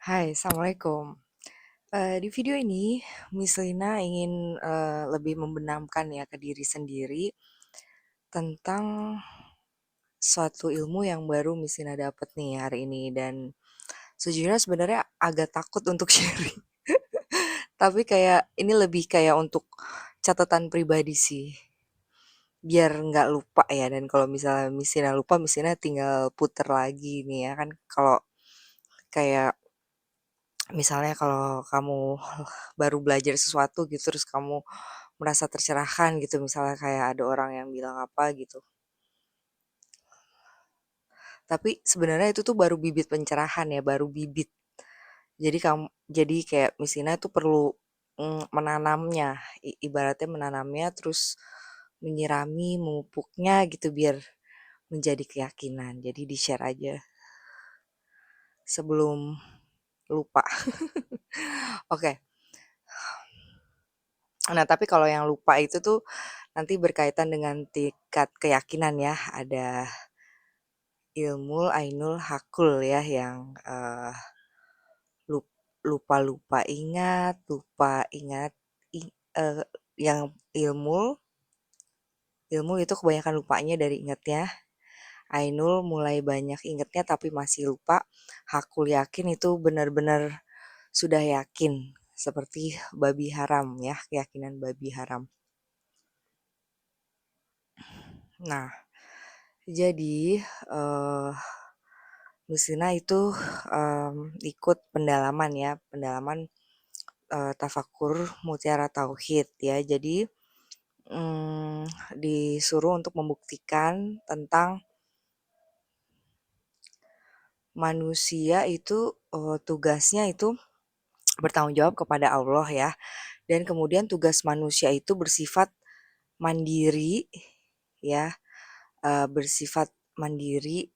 Hai, Assalamualaikum. Di video ini, Miss Lina ingin lebih membenamkan ya ke diri sendiri tentang suatu ilmu yang baru Miss Lina dapat nih hari ini dan sejujurnya sebenarnya agak takut untuk sharing. Tapi kayak ini lebih kayak untuk catatan pribadi sih, biar nggak lupa ya. Dan kalau misalnya Miss Lina lupa, Miss Lina tinggal puter lagi nih ya kan. Kalau kayak misalnya kalau kamu baru belajar sesuatu gitu terus kamu merasa tercerahkan gitu, misalnya kayak ada orang yang bilang apa gitu. Tapi sebenarnya itu tuh baru bibit pencerahan ya, baru bibit. Jadi kayak Misina tuh perlu menanamnya, ibaratnya menanamnya terus menyirami, memupuknya gitu biar menjadi keyakinan. Jadi di-share aja sebelum lupa. Oke. Nah, tapi kalau yang lupa itu tuh nanti berkaitan dengan tingkat keyakinan ya. Ada ilmu ainul hakul ya yang lupa-lupa ingat, lupa ingat, eee, yang ilmu ilmu itu kebanyakan lupanya dari ingatnya. Ainul mulai banyak ingatnya tapi masih lupa. Hakul yakin itu benar-benar sudah yakin, seperti babi haram ya, keyakinan babi haram. Nah, jadi, Musina itu, ikut pendalaman ya, pendalaman, tafakur mutiara tauhid ya. Jadi, disuruh untuk membuktikan tentang manusia itu, tugasnya itu bertanggung jawab kepada Allah ya, dan kemudian tugas manusia itu bersifat mandiri ya, bersifat mandiri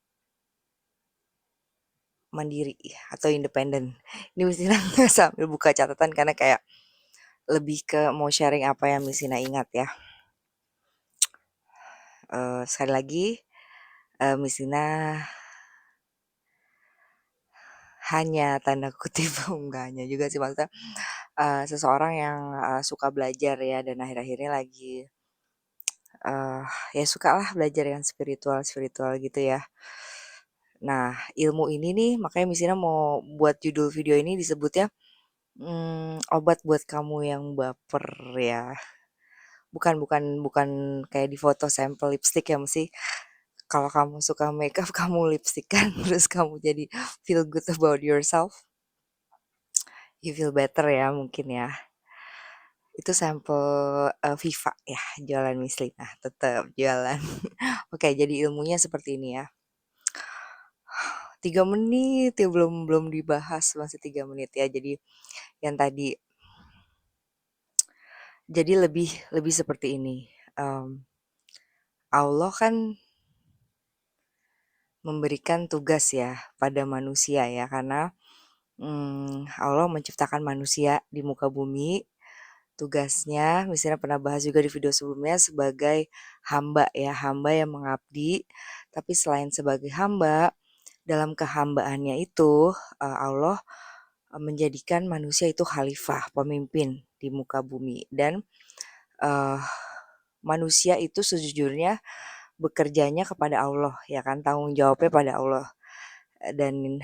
mandiri atau independen. Ini mesti sambil buka catatan karena kayak lebih ke mau sharing apa yang Misina ingat ya. Sekali lagi, Misina hanya tanda kutip enggak hanya juga sih, maksudnya seseorang yang suka belajar ya dan akhir-akhir ini lagi uh, ya sukalah belajar yang spiritual gitu ya. Nah, ilmu ini nih makanya Misina mau buat judul video ini disebutnya obat buat kamu yang baper ya. Bukan bukan bukan kayak di foto sampel lipstick ya, mesti kalau kamu suka makeup kamu lipstikan terus kamu jadi feel good about yourself, you feel better ya mungkin ya. Itu sampel, Viva ya, jualan Miss Lina, tetep jualan. Oke, jadi ilmunya seperti ini ya. 3 menit ya, belum belum dibahas, masih 3 menit ya. Jadi yang tadi, jadi lebih lebih seperti ini, Allah kan memberikan tugas ya pada manusia ya, karena, Allah menciptakan manusia di muka bumi. Tugasnya, misalnya pernah bahas juga di video sebelumnya sebagai hamba ya, hamba yang mengabdi. Tapi selain sebagai hamba, dalam kehambaannya itu Allah menjadikan manusia itu khalifah, pemimpin di muka bumi. Dan eh, manusia itu sejujurnya bekerjanya kepada Allah ya kan, tanggung jawabnya pada Allah. Dan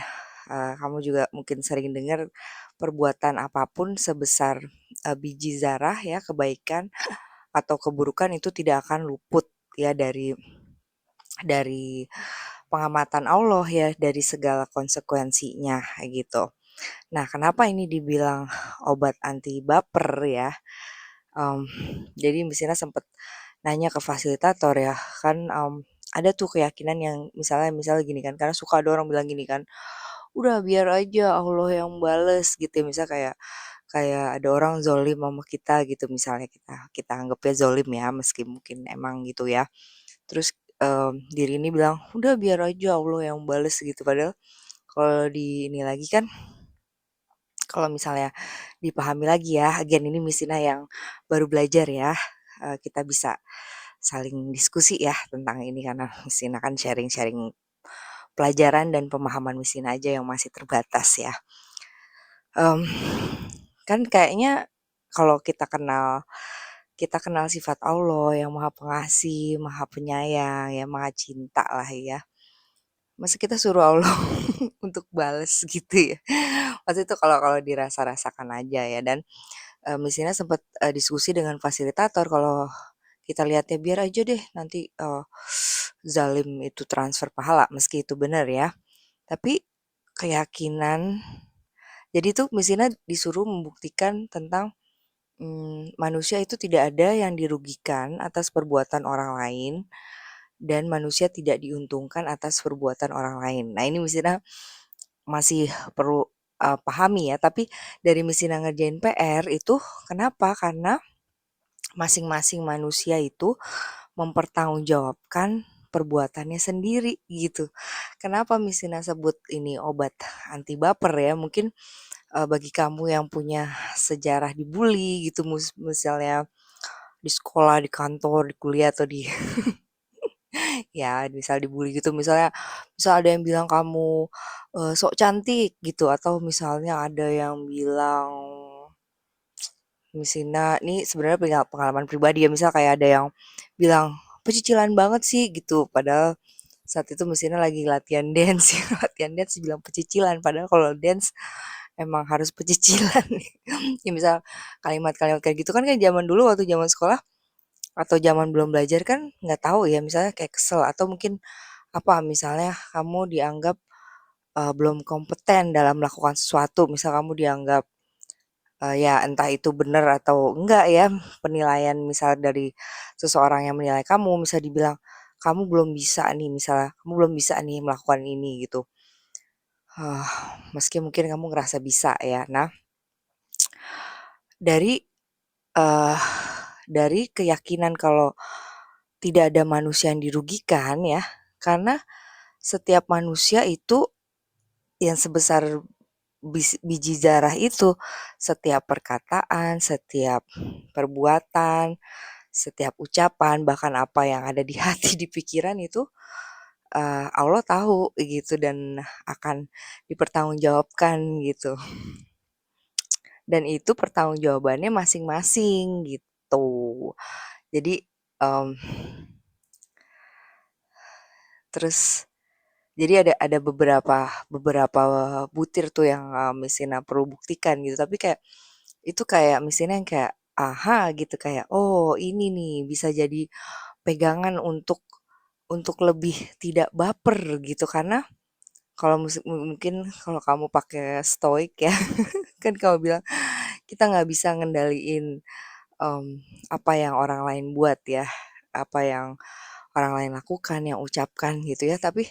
kamu juga mungkin sering dengar perbuatan apapun sebesar biji zarah ya, kebaikan atau keburukan itu tidak akan luput ya dari pengamatan Allah ya, dari segala konsekuensinya gitu. Nah, kenapa ini dibilang obat anti baper ya? Em, jadi misalnya sempat nanya ke fasilitator ya, kan ada tuh keyakinan yang misalnya gini kan, karena suka ada orang bilang gini kan, udah biar aja Allah yang bales gitu ya, misal kayak kayak ada orang zolim sama kita gitu, misalnya kita kita anggapnya zolim ya meski mungkin emang gitu ya. Terus diri ini bilang udah biar aja Allah yang bales gitu, padahal kalau di ini lagi kan, kalau misalnya dipahami lagi ya, again ini Misina yang baru belajar ya, kita bisa saling diskusi ya tentang ini karena Misina kan sharing-sharing pelajaran dan pemahaman Misina aja yang masih terbatas ya. Mmm, kan kayaknya kalau kita kenal sifat Allah yang Maha Pengasih, Maha Penyayang, ya Maha Cinta lah ya. Masa kita suruh Allah untuk bales gitu ya. Waktu itu kalau kalau dirasa-rasakan aja ya dan, Messina sempat, diskusi dengan fasilitator kalau kita lihatnya biar aja deh nanti, zalim itu transfer pahala meski itu benar ya. Tapi keyakinan jadi tuh Messina disuruh membuktikan tentang, manusia itu tidak ada yang dirugikan atas perbuatan orang lain dan manusia tidak diuntungkan atas perbuatan orang lain. Nah ini Messina masih perlu, pahami ya, tapi dari Messina ngerjain PR itu kenapa? Karena masing-masing manusia itu mempertanggungjawabkan perbuatannya sendiri gitu. Kenapa Messina sebut ini obat anti baper ya? Mungkin, bagi kamu yang punya sejarah dibully gitu misalnya di sekolah, di kantor, di kuliah, atau di ya misal dibully gitu misal ada yang bilang kamu, sok cantik gitu atau misalnya ada yang bilang Messina ini sebenarnya punya pengalaman pribadi ya misal kayak ada yang bilang, "Pecicilan banget sih," gitu padahal saat itu Messina lagi latihan dance ya, latihan dance dibilang pecicilan padahal kalau dance emang harus pecicilan. Ya misal kalimat-kalimat kayak gitu kan zaman dulu waktu zaman sekolah atau zaman belum belajar kan nggak tahu ya misalnya kayak kesel atau mungkin apa misalnya kamu dianggap, belum kompeten dalam melakukan sesuatu misal kamu dianggap, ya entah itu benar atau enggak ya penilaian misal dari seseorang yang menilai kamu misal dibilang, "Kamu belum bisa nih," misalnya, "kamu belum bisa nih melakukan ini," gitu. Meski mungkin kamu ngerasa bisa ya. Nah dari, eee, dari keyakinan kalau tidak ada manusia yang dirugikan ya, karena setiap manusia itu yang sebesar biji zarah itu, setiap perkataan, setiap perbuatan, setiap ucapan, bahkan apa yang ada di hati, di pikiran itu, Allah tahu gitu dan akan dipertanggungjawabkan gitu. Dan itu pertanggungjawabannya masing-masing gitu. Jadi, mmm, terus jadi ada beberapa beberapa butir tuh yang, Messina perlu buktikan gitu, tapi kayak itu kayak Messina yang kayak, "Aha," gitu, kayak, "Oh ini nih bisa jadi pegangan untuk lebih tidak baper," gitu. Karena kalau mungkin kalau kamu pakai stoik ya, kan kamu bilang, "Kita nggak bisa ngendaliin, mmm, apa yang orang lain buat ya, apa yang orang lain lakukan, yang ucapkan," gitu ya. Tapi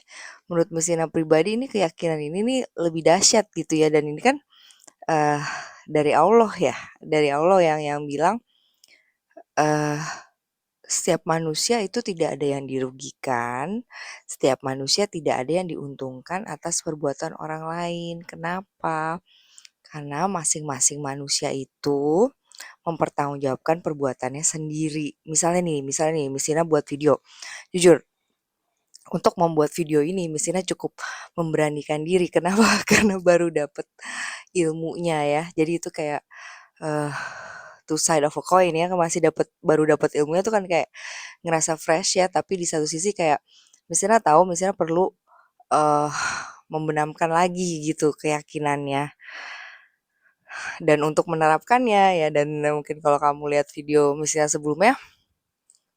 menurut Messina pribadi ini keyakinan ini nih lebih dahsyat gitu ya dan ini kan, eee, dari Allah ya, dari Allah yang bilang, eee, "Setiap manusia itu tidak ada yang dirugikan, setiap manusia tidak ada yang diuntungkan atas perbuatan orang lain." Kenapa? Karena masing-masing manusia itu mempertanggungjawabkan perbuatannya sendiri. Misalnya nih, Messina buat video. Jujur, untuk membuat video ini Messina cukup memberanikan diri. Kenapa? Karena baru dapet ilmunya ya. Jadi itu kayak, eee, two side of a coin ya, baru dapet ilmunya tuh kan kayak ngerasa fresh ya, tapi di satu sisi kayak Messina tahu Messina perlu, eee, membenamkan lagi gitu keyakinannya. Dan untuk menerapkannya ya dan mungkin kalau kamu lihat video Messina sebelumnya,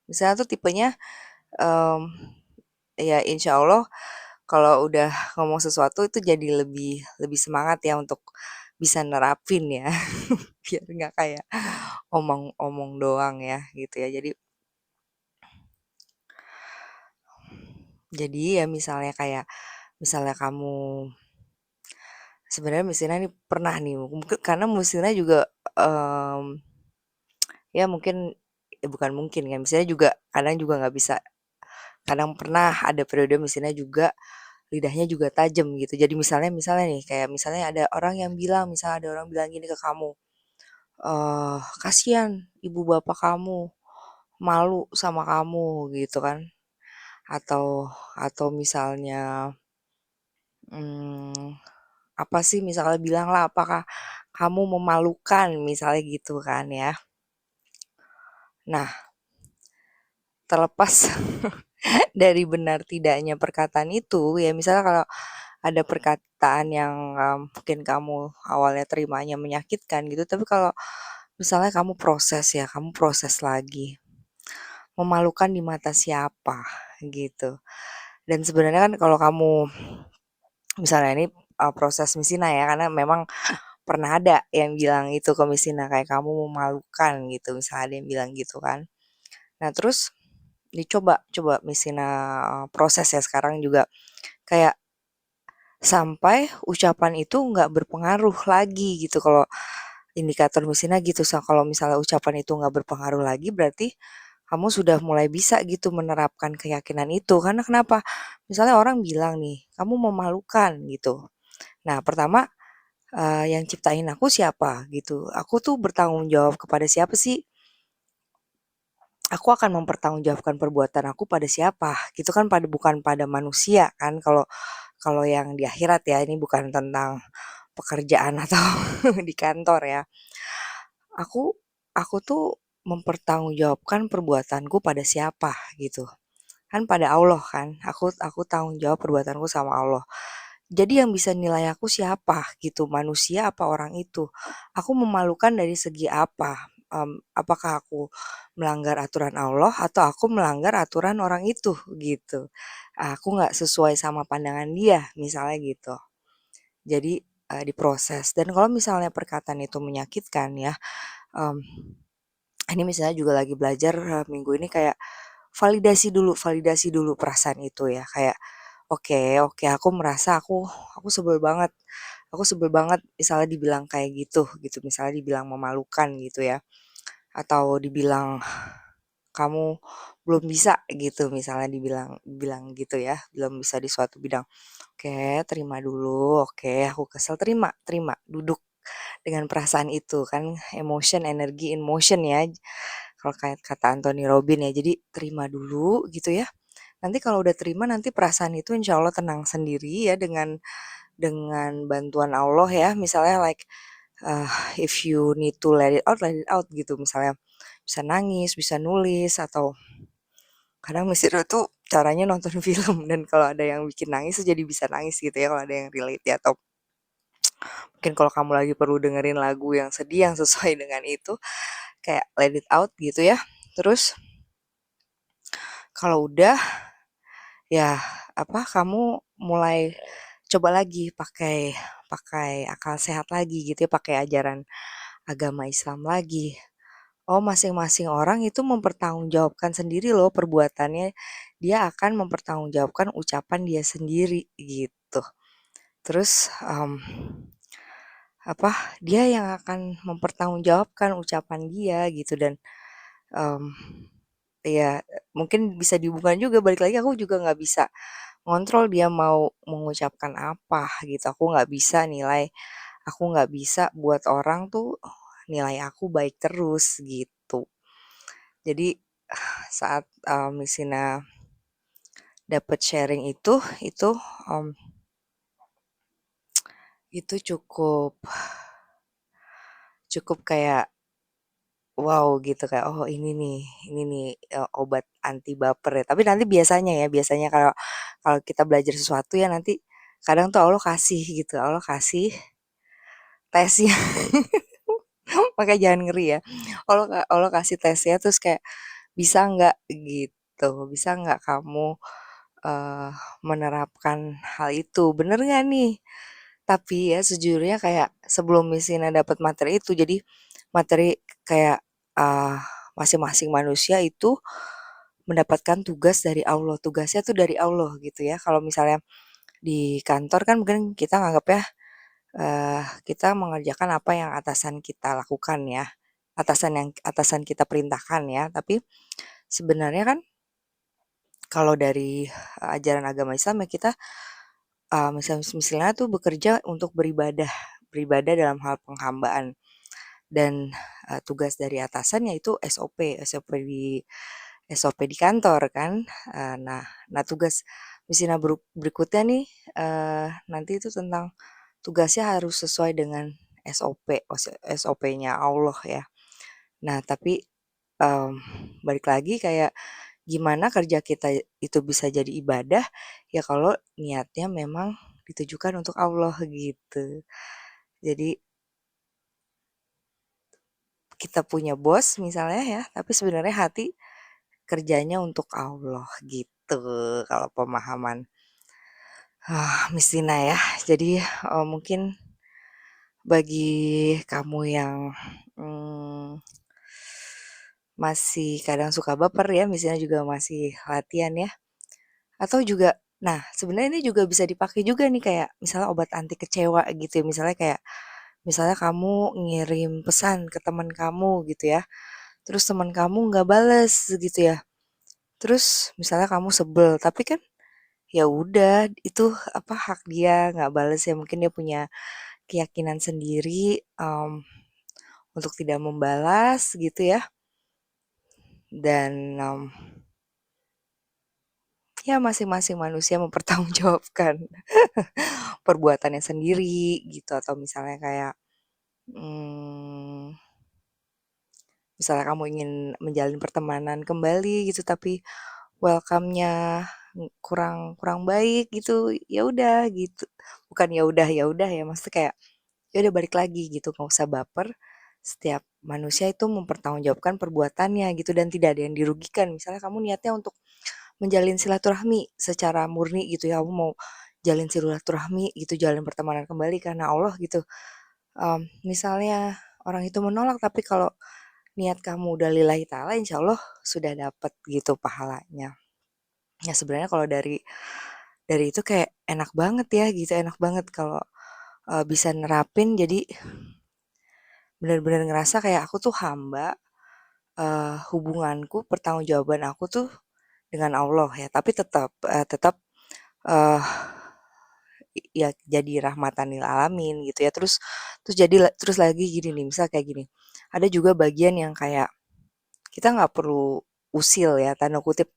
Messina tuh tipenya, mmm, ya insya Allah kalau udah ngomong sesuatu itu jadi lebih lebih semangat ya untuk bisa nerapin ya, biar nggak kayak omong-omong doang ya gitu ya. Jadi ya misalnya kamu sebenarnya Messina nih pernah nih mungkin karena Messina juga, ya mungkin bukan mungkin ya, Messina juga kadang juga nggak bisa kadang pernah ada periode Messina juga lidahnya juga tajam gitu. Jadi misalnya misalnya nih, kayak misalnya misalnya ada orang bilang gini ke kamu, "Kasihan ibu bapak kamu, malu sama kamu," gitu kan. Atau misalnya, mmm, apa sih, misalnya bilang lah, kamu memalukan misalnya gitu kan ya. Nah, terlepas dari benar tidaknya perkataan itu, ya misalnya kalau ada perkataan yang, mungkin kamu awalnya terimanya menyakitkan gitu, tapi kalau misalnya kamu proses lagi, memalukan di mata siapa gitu. Dan sebenarnya kan kalau kamu misalnya ini, proses Misina ya, karena memang pernah ada yang bilang itu ke Misina, kayak kamu memalukan gitu, misalnya ada yang bilang gitu kan. Nah terus dicoba coba Misina, proses ya sekarang juga, kayak sampai ucapan itu nggak berpengaruh lagi gitu. Kalau indikator Misina gitu, kalau misalnya ucapan itu nggak berpengaruh lagi, berarti kamu sudah mulai bisa gitu menerapkan keyakinan itu. Karena kenapa? Misalnya orang bilang nih, "Kamu memalukan," gitu. Nah, pertama, yang ciptain aku siapa gitu? Aku tuh bertanggung jawab kepada siapa sih? Aku akan mempertanggungjawabkan perbuatan aku pada siapa? Gitu kan, bukan pada manusia kan, kalau kalau yang di akhirat ya, ini bukan tentang pekerjaan atau di kantor ya. Aku aku tuh mempertanggungjawabkan perbuatanku pada siapa gitu. Kan pada Allah kan, aku tanggung jawab perbuatanku sama Allah. Jadi yang bisa nilai aku siapa gitu, manusia apa orang itu? Aku memalukan dari segi apa? Apakah aku melanggar aturan Allah atau aku melanggar aturan orang itu gitu. Aku nggak sesuai sama pandangan dia misalnya gitu. Jadi diproses. Dan kalau misalnya perkataan itu menyakitkan ya, mmm, ini misalnya juga lagi belajar, minggu ini kayak validasi dulu perasaan itu ya, kayak, "Oke oke, aku merasa aku sebel banget misalnya dibilang kayak gitu, misalnya dibilang memalukan gitu ya, atau dibilang, "Kamu belum bisa," gitu, misalnya dibilang bilang gitu ya, belum bisa di suatu bidang. Oke, terima dulu, oke, aku kesel, terima terima, duduk dengan perasaan itu, kan emotion, energi in motion ya, kalau kayak kata Anthony Robin ya. Jadi terima dulu gitu ya. Nanti kalau udah terima, nanti perasaan itu insya Allah tenang sendiri ya, dengan bantuan Allah ya. Misalnya like, eee, if you need to let it out gitu. Misalnya bisa nangis, bisa nulis, atau kadang Mesir tuh caranya nonton film, dan kalau ada yang bikin nangis tuh jadi bisa nangis gitu ya, kalau ada yang relate ya, atau mungkin kalau kamu lagi perlu dengerin lagu yang sedih yang sesuai dengan itu, kayak let it out gitu ya. Terus kalau udah, ya apa, kamu mulai coba lagi pakai pakai akal sehat lagi gitu ya, pakai ajaran agama Islam lagi. Oh, masing-masing orang itu mempertanggungjawabkan sendiri loh perbuatannya. Dia akan mempertanggungjawabkan ucapan dia sendiri gitu. Terus apa, dia yang akan mempertanggungjawabkan ucapan dia gitu. Dan mmm, ya mungkin bisa dihubungkan juga, balik lagi aku juga nggak bisa ngontrol dia mau mengucapkan apa gitu. Aku nggak bisa buat orang tuh nilai aku baik terus gitu. Jadi saat, Misina dapat sharing mmm, itu cukup cukup kayak wow gitu, kayak, "Oh ini nih, obat anti baper ya." Tapi nanti biasanya kalau kalau kita belajar sesuatu ya, nanti kadang tuh Allah kasih tesnya. Makanya jangan ngeri ya. Allah kasih tesnya terus kayak, "Bisa nggak?" Gitu, "Bisa nggak kamu, eee, menerapkan hal itu? Bener nggak nih?" Tapi ya sejujurnya kayak sebelum Messina dapat materi itu, jadi materi kayak, eee, masing-masing manusia itu mendapatkan tugas dari Allah, tugasnya tuh dari Allah gitu ya. Kalau misalnya di kantor kan mungkin kita nganggapnya, kita mengerjakan apa yang atasan kita lakukan ya, atasan kita perintahkan ya. Tapi sebenarnya kan kalau dari, ajaran agama Islam ya, kita, misalnya tuh bekerja untuk beribadah, beribadah dalam hal penghambaan. Dan, tugas dari atasan yaitu SOP di kantor kan. Nah nah tugas misinya berikutnya nih, nanti itu tentang tugasnya harus sesuai dengan SOP-nya Allah ya. Nah tapi, mmm, balik lagi kayak gimana kerja kita itu bisa jadi ibadah, ya kalau niatnya memang ditujukan untuk Allah gitu. Jadi kita punya bos misalnya ya, tapi sebenarnya hati kerjanya untuk Allah gitu kalau pemahaman, Miss Tina ya. Jadi, mungkin bagi kamu yang, mmm, masih kadang suka baper ya, misalnya juga masih latihan ya, atau juga nah sebenarnya ini juga bisa dipakai juga nih kayak misalnya obat anti kecewa gitu ya, misalnya kamu ngirim pesan ke teman kamu gitu ya, terus teman kamu nggak bales gitu ya, terus misalnya kamu sebel, tapi kan ya udah itu apa, hak dia nggak bales ya, mungkin dia punya keyakinan sendiri, untuk tidak membalas gitu ya, dan, ya masing-masing manusia mempertanggungjawabkan perbuatannya sendiri gitu, atau misalnya kayak, mmm, misalnya kamu ingin menjalin pertemanan kembali gitu tapi welcome-nya kurang kurang baik gitu, ya udah gitu. Bukan ya udah ya, maksudnya kayak ya udah balik lagi gitu, nggak usah baper. Setiap manusia itu mempertanggungjawabkan perbuatannya gitu dan tidak ada yang dirugikan. Misalnya kamu niatnya untuk menjalin silaturahmi secara murni gitu ya, kamu mau jalin silaturahmi gitu, jalin pertemanan kembali karena Allah gitu. Misalnya orang itu menolak tapi kalau niat kamu udah lillahi ta'ala insya Allah sudah dapat gitu pahalanya. Ya sebenarnya kalau dari itu kayak enak banget ya gitu, enak banget kalau, bisa nerapin jadi bener-bener ngerasa kayak aku tuh hamba, hubunganku, pertanggungjawaban aku tuh dengan Allah ya, tapi tetap, eee, ya jadi rahmatan lil alamin gitu ya. Terus terus jadi terus lagi gini nih, misal kayak gini, ada juga bagian yang kayak kita nggak perlu "usil" ya, tanda kutip,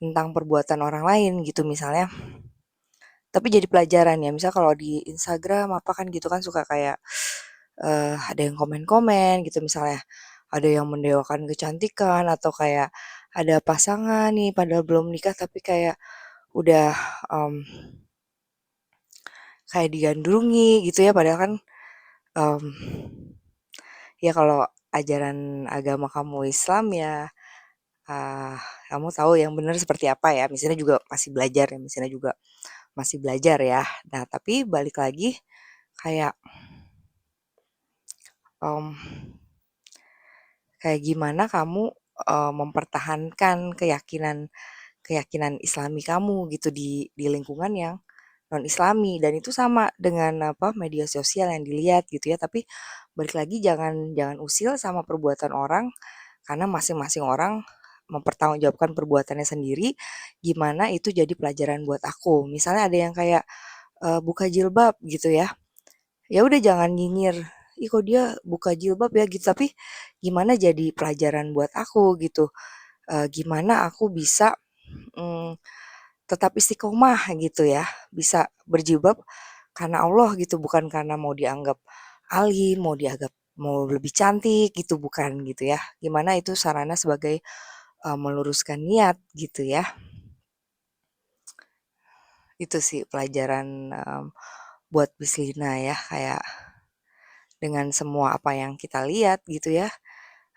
tentang perbuatan orang lain gitu misalnya, tapi jadi pelajaran ya. Misal kalau di Instagram apa kan gitu kan suka kayak, ada yang komen-komen gitu misalnya, ada yang mendewakan kecantikan atau kayak ada pasangan nih padahal belum nikah tapi kayak udah, mmm, kayak digandrungi gitu ya padahal kan, mmm, ya kalau ajaran agama kamu Islam ya, eee, kamu tahu yang benar seperti apa ya, misalnya juga masih belajar ya, misalnya juga masih belajar ya. Nah tapi balik lagi kayak, mmm, kayak gimana kamu, mempertahankan keyakinan keyakinan Islami kamu gitu di lingkungan yang non-Islami dan itu sama dengan apa, media sosial yang dilihat gitu ya, tapi balik lagi jangan jangan usil sama perbuatan orang karena masing-masing orang mempertanggungjawabkan perbuatannya sendiri, gimana itu jadi pelajaran buat aku. Misalnya ada yang kayak, buka jilbab gitu ya, ya udah jangan nyinyir, "Ih kok dia buka jilbab ya?" Gitu, tapi gimana jadi pelajaran buat aku gitu, gimana aku bisa, mmm, tetap istiqomah gitu ya, bisa berjilbab karena Allah gitu, bukan karena mau dianggap alim, mau lebih cantik gitu, bukan gitu ya. Gimana itu sarana sebagai, meluruskan niat gitu ya. Itu sih pelajaran, buat Bislina ya, kayak dengan semua apa yang kita lihat gitu ya,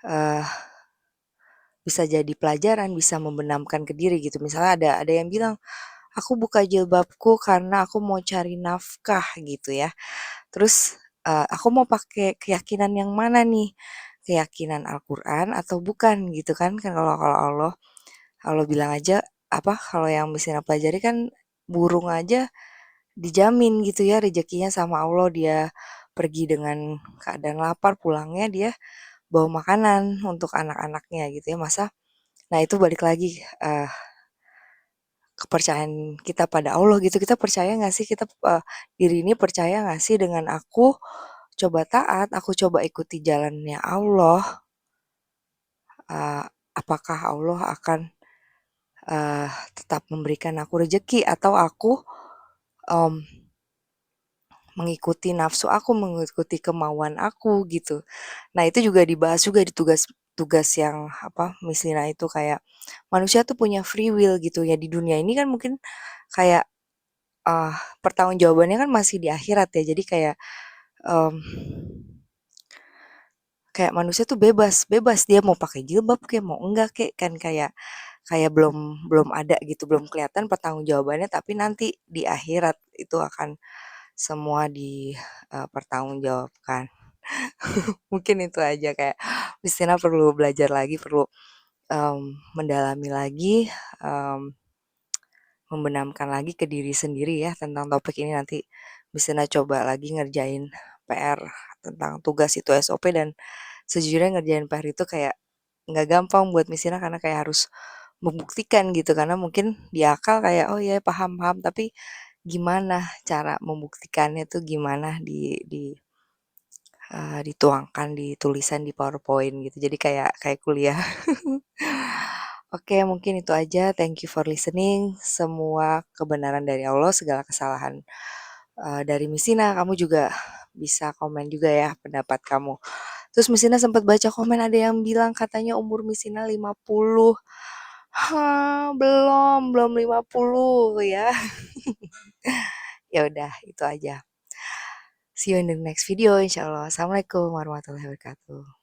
eee, bisa jadi pelajaran, bisa membenamkan ke diri gitu. Misalnya ada yang bilang, "Aku buka jilbabku karena aku mau cari nafkah," gitu ya. Terus, aku mau pakai keyakinan yang mana nih? Keyakinan Al-Quran atau bukan gitu kan. Kan kalau kalau Allah bilang aja apa, kalau yang misalnya pelajari kan burung aja dijamin gitu ya rezekinya sama Allah, dia pergi dengan keadaan lapar, pulangnya dia bawa makanan untuk anak-anaknya gitu ya, masa nah itu balik lagi, kepercayaan kita pada Allah gitu, kita percaya nggak sih kita, diri ini percaya nggak sih dengan aku coba taat, aku coba ikuti jalannya Allah, eee, apakah Allah akan, tetap memberikan aku rezeki atau aku, mmm, mengikuti nafsu aku, mengikuti kemauan aku gitu. Nah, itu juga dibahas juga di tugas yang apa, Miss Lina itu kayak manusia tuh punya free will gitu ya di dunia ini kan mungkin kayak uh, pertanggungjawabannya kan masih di akhirat ya. Jadi kayak um, kayak manusia tuh bebas, bebas dia mau pakai jilbab kayak mau enggak kayak kan kayak kayak belum belum ada gitu, belum kelihatan pertanggungjawabannya tapi nanti di akhirat itu akan semua dipertanggungjawabkan. Mungkin itu aja kayak Justina perlu belajar lagi, perlu mendalami lagi, um, membenamkan lagi ke diri sendiri ya tentang topik ini nanti Justina coba lagi ngerjain PR tentang tugas itu SOP dan sejujurnya ngerjain PR itu kayak nggak gampang buat Justina karena kayak harus membuktikan gitu karena mungkin di akal kayak oh ya paham paham tapi gimana cara membuktikannya tuh gimana dituangkan di tulisan di PowerPoint gitu. Jadi kayak kayak kuliah. Oke, mungkin itu aja. Thank you for listening. Semua kebenaran dari Allah, segala kesalahan dari Misina. Kamu juga bisa komen juga ya pendapat kamu. Terus Misina sempat baca komen ada yang bilang katanya umur Misina 50. Hah, belum 50 ya. Ya udah, itu aja. See you in the next video insyaallah. Assalamualaikum warahmatullahi wabarakatuh.